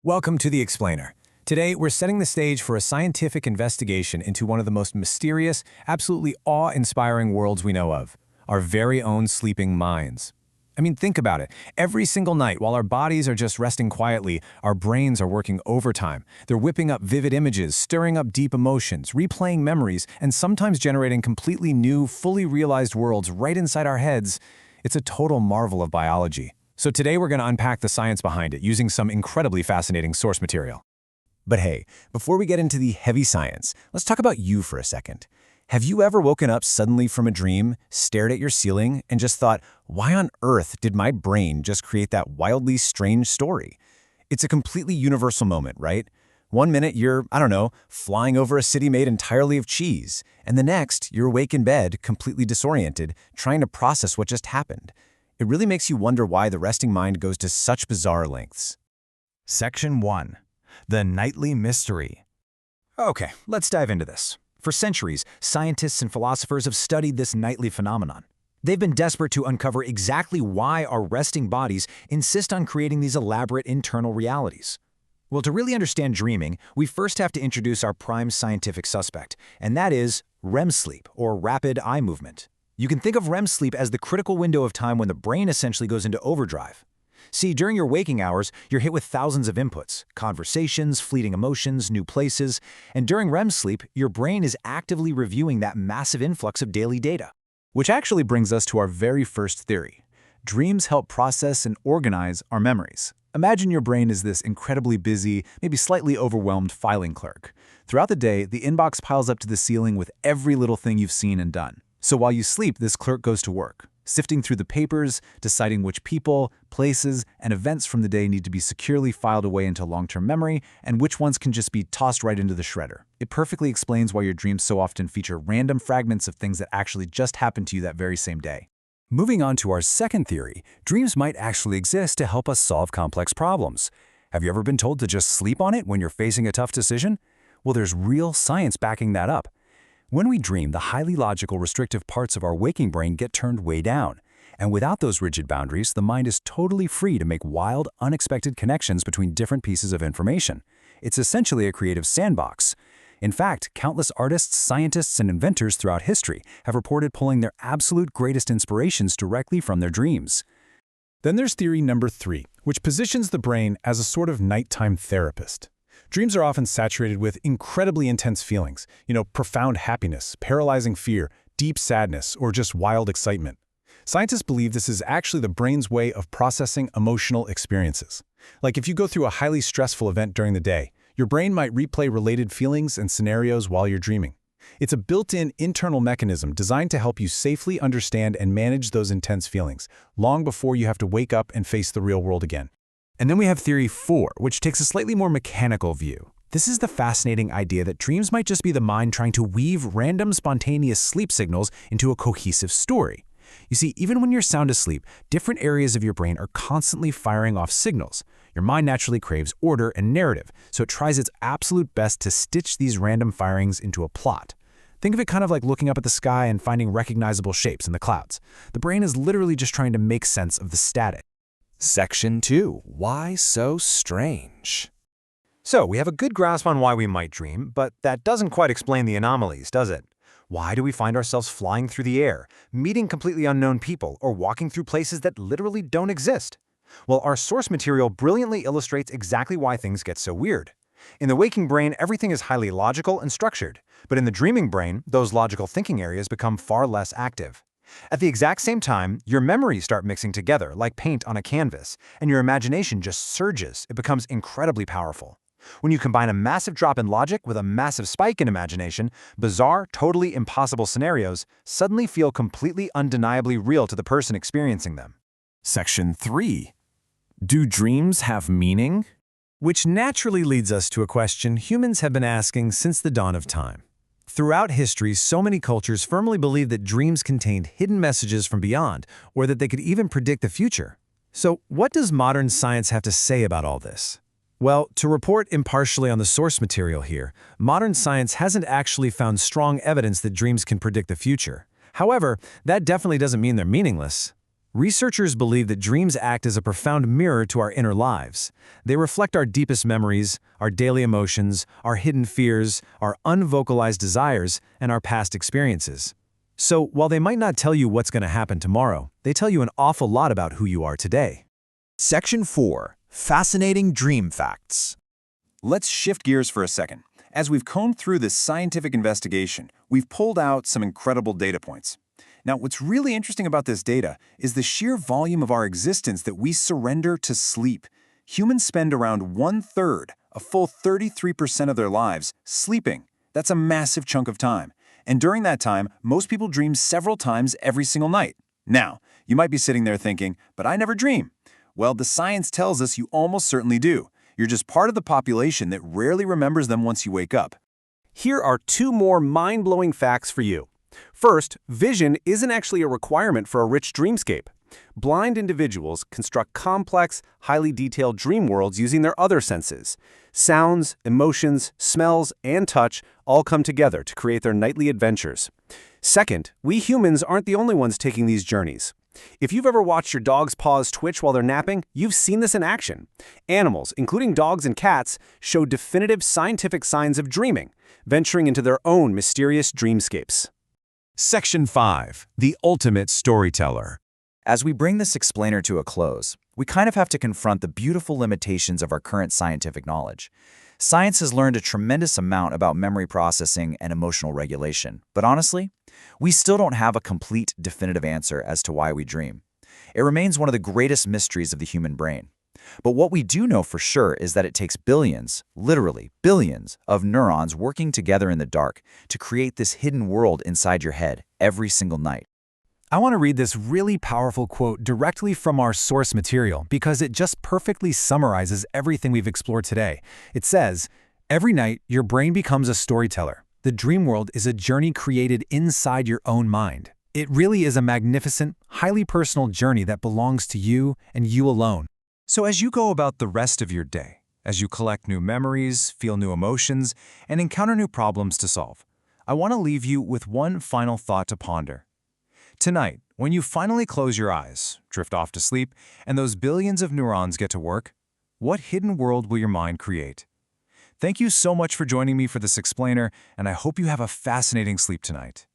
Welcome to The Explainer. Today, we're setting the stage for a scientific investigation into one of the most mysterious, absolutely awe-inspiring worlds we know of, our very own sleeping minds. I mean, think about it. Every single night, while our bodies are just resting quietly, our brains are working overtime. They're whipping up vivid images, stirring up deep emotions, replaying memories, and sometimes generating completely new, fully realized worlds right inside our heads. It's a total marvel of biology. So today we're going to unpack the science behind it using some incredibly fascinating source material. But hey, before we get into the heavy science, let's talk about you for a second. Have you ever woken up suddenly from a dream, stared at your ceiling, and just thought, why on earth did my brain just create that wildly strange story? It's a completely universal moment, right? One minute you're, flying over a city made entirely of cheese, and the next you're awake in bed, completely disoriented, trying to process what just happened. It really makes you wonder why the resting mind goes to such bizarre lengths. Section 1. The Nightly Mystery. Okay, let's dive into this. For centuries, scientists and philosophers have studied this nightly phenomenon. They've been desperate to uncover exactly why our resting bodies insist on creating these elaborate internal realities. Well, to really understand dreaming, we first have to introduce our prime scientific suspect, and that is REM sleep, or rapid eye movement. You can think of REM sleep as the critical window of time when the brain essentially goes into overdrive. See, during your waking hours, you're hit with thousands of inputs, conversations, fleeting emotions, new places, and during REM sleep, your brain is actively reviewing that massive influx of daily data. Which actually brings us to our very first theory. Dreams help process and organize our memories. Imagine your brain is this incredibly busy, maybe slightly overwhelmed filing clerk. Throughout the day, the inbox piles up to the ceiling with every little thing you've seen and done. So while you sleep, this clerk goes to work, sifting through the papers, deciding which people, places, and events from the day need to be securely filed away into long-term memory, and which ones can just be tossed right into the shredder. It perfectly explains why your dreams so often feature random fragments of things that actually just happened to you that very same day. Moving on to our second theory, dreams might actually exist to help us solve complex problems. Have you ever been told to just sleep on it when you're facing a tough decision? Well, there's real science backing that up. When we dream, the highly logical, restrictive parts of our waking brain get turned way down. And without those rigid boundaries, the mind is totally free to make wild, unexpected connections between different pieces of information. It's essentially a creative sandbox. In fact, countless artists, scientists, and inventors throughout history have reported pulling their absolute greatest inspirations directly from their dreams. Then there's theory number 3, which positions the brain as a sort of nighttime therapist. Dreams are often saturated with incredibly intense feelings, profound happiness, paralyzing fear, deep sadness, or just wild excitement. Scientists believe this is actually the brain's way of processing emotional experiences. Like if you go through a highly stressful event during the day, your brain might replay related feelings and scenarios while you're dreaming. It's a built-in internal mechanism designed to help you safely understand and manage those intense feelings, long before you have to wake up and face the real world again. And then we have theory 4, which takes a slightly more mechanical view. This is the fascinating idea that dreams might just be the mind trying to weave random, spontaneous sleep signals into a cohesive story. You see, even when you're sound asleep, different areas of your brain are constantly firing off signals. Your mind naturally craves order and narrative, so it tries its absolute best to stitch these random firings into a plot. Think of it kind of like looking up at the sky and finding recognizable shapes in the clouds. The brain is literally just trying to make sense of the static. Section 2. Why so strange? So, we have a good grasp on why we might dream, but that doesn't quite explain the anomalies, does it? Why do we find ourselves flying through the air, meeting completely unknown people, or walking through places that literally don't exist? Well, our source material brilliantly illustrates exactly why things get so weird. In the waking brain, everything is highly logical and structured, but in the dreaming brain, those logical thinking areas become far less active. At the exact same time, your memories start mixing together like paint on a canvas, and your imagination just surges. It becomes incredibly powerful. When you combine a massive drop in logic with a massive spike in imagination, bizarre, totally impossible scenarios suddenly feel completely undeniably real to the person experiencing them. Section 3. Do dreams have meaning? Which naturally leads us to a question humans have been asking since the dawn of time. Throughout history, so many cultures firmly believed that dreams contained hidden messages from beyond, or that they could even predict the future. So, what does modern science have to say about all this? Well, to report impartially on the source material here, modern science hasn't actually found strong evidence that dreams can predict the future. However, that definitely doesn't mean they're meaningless. Researchers believe that dreams act as a profound mirror to our inner lives. They reflect our deepest memories, our daily emotions, our hidden fears, our unvocalized desires, and our past experiences. So, while they might not tell you what's going to happen tomorrow, they tell you an awful lot about who you are today. Section 4. Fascinating Dream Facts. Let's shift gears for a second. As we've combed through this scientific investigation, we've pulled out some incredible data points. Now, what's really interesting about this data is the sheer volume of our existence that we surrender to sleep. Humans spend around 1/3, a full 33% of their lives, sleeping. That's a massive chunk of time. And during that time, most people dream several times every single night. Now, you might be sitting there thinking, but I never dream. Well, the science tells us you almost certainly do. You're just part of the population that rarely remembers them once you wake up. Here are 2 more mind-blowing facts for you. First, vision isn't actually a requirement for a rich dreamscape. Blind individuals construct complex, highly detailed dream worlds using their other senses. Sounds, emotions, smells, and touch all come together to create their nightly adventures. Second, we humans aren't the only ones taking these journeys. If you've ever watched your dog's paws twitch while they're napping, you've seen this in action. Animals, including dogs and cats, show definitive scientific signs of dreaming, venturing into their own mysterious dreamscapes. Section 5. The Ultimate Storyteller. As we bring this explainer to a close, we kind of have to confront the beautiful limitations of our current scientific knowledge. Science has learned a tremendous amount about memory processing and emotional regulation, but honestly, we still don't have a complete, definitive answer as to why we dream. It remains one of the greatest mysteries of the human brain. But what we do know for sure is that it takes billions, literally billions, of neurons working together in the dark to create this hidden world inside your head every single night. I want to read this really powerful quote directly from our source material because it just perfectly summarizes everything we've explored today. It says, "Every night, your brain becomes a storyteller. The dream world is a journey created inside your own mind. It really is a magnificent, highly personal journey that belongs to you and you alone." So as you go about the rest of your day, as you collect new memories, feel new emotions, and encounter new problems to solve, I want to leave you with one final thought to ponder. Tonight, when you finally close your eyes, drift off to sleep, and those billions of neurons get to work, what hidden world will your mind create? Thank you so much for joining me for this explainer, and I hope you have a fascinating sleep tonight.